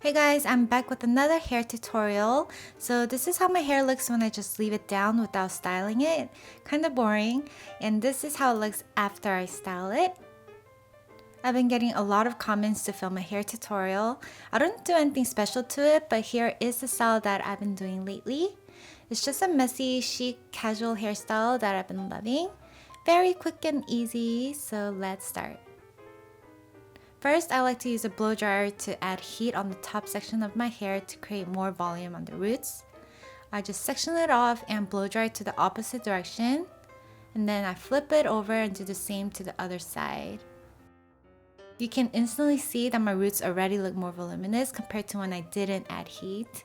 Hey guys, I'm back with another hair tutorial. So this is how my hair looks when I just leave it down without styling it. Kind of boring. And this is how it looks after I style it. I've been getting a lot of comments to film a hair tutorial. I don't do anything special to it, but here is the style that I've been doing lately. It's just a messy, chic, casual hairstyle that I've been loving. Very quick and easy, so let's start. First, I like to use a blow dryer to add heat on the top section of my hair to create more volume on the roots. I just section it off and blow dry to the opposite direction, and then I flip it over and do the same to the other side. You can instantly see that my roots already look more voluminous compared to when I didn't add heat.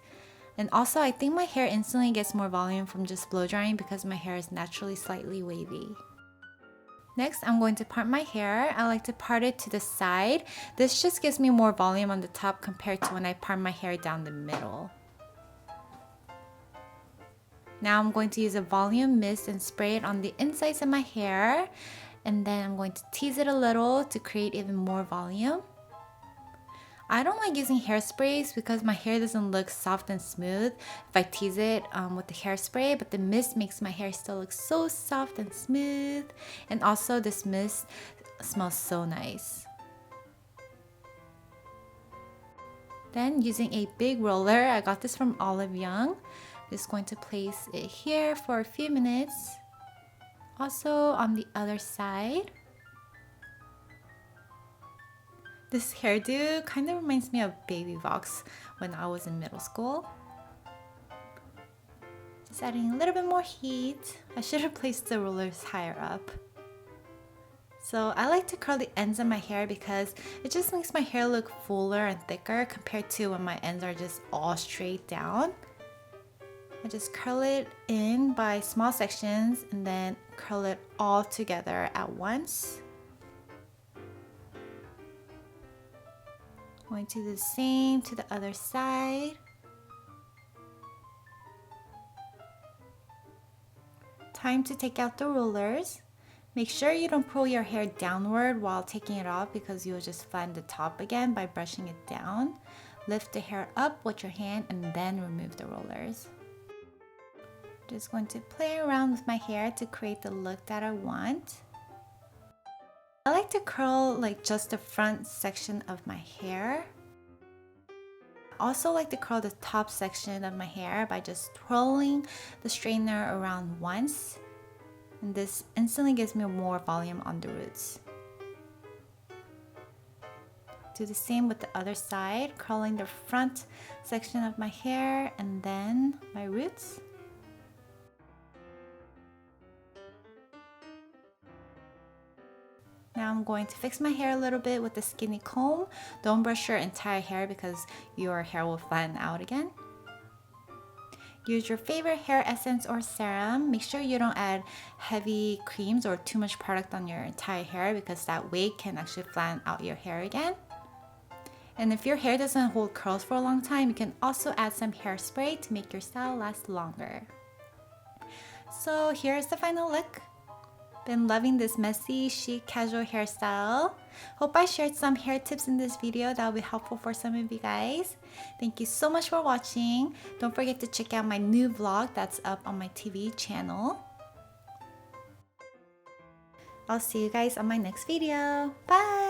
And also, I think my hair instantly gets more volume from just blow drying because my hair is naturally slightly wavy. Next, I'm going to part my hair. I like to part it to the side. This just gives me more volume on the top compared to when I part my hair down the middle. Now I'm going to use a volume mist and spray it on the insides of my hair. And then I'm going to tease it a little to create even more volume. I don't like using hairsprays because my hair doesn't look soft and smooth if I tease it with the hairspray, but the mist makes my hair still look so soft and smooth. And also this mist smells so nice. Then using a big roller, I got this from Olive Young. Just going to place it here for a few minutes. Also on the other side. This hairdo kind of reminds me of Baby Vox when I was in middle school. Just adding a little bit more heat. I should have placed the rollers higher up. So I like to curl the ends of my hair because it just makes my hair look fuller and thicker compared to when my ends are just all straight down. I just curl it in by small sections and then curl it all together at once. Going to do the same to the other side. Time to take out the rollers. Make sure you don't pull your hair downward while taking it off because you'll just flatten the top again by brushing it down. Lift the hair up with your hand and then remove the rollers. Just going to play around with my hair to create the look that I want. I like to curl like just the front section of my hair. I also like to curl the top section of my hair by just twirling the straightener around once. And this instantly gives me more volume on the roots. Do the same with the other side, curling the front section of my hair and then my roots. Now I'm going to fix my hair a little bit with a skinny comb. Don't brush your entire hair because your hair will flatten out again. Use your favorite hair essence or serum. Make sure you don't add heavy creams or too much product on your entire hair because that wig can actually flatten out your hair again. And if your hair doesn't hold curls for a long time, you can also add some hairspray to make your style last longer. So here's the final look. Been loving this messy, chic, casual hairstyle. Hope I shared some hair tips in this video that will be helpful for some of you guys. Thank you so much for watching. Don't forget to check out my new vlog that's up on my TV channel. I'll see you guys on my next video. Bye!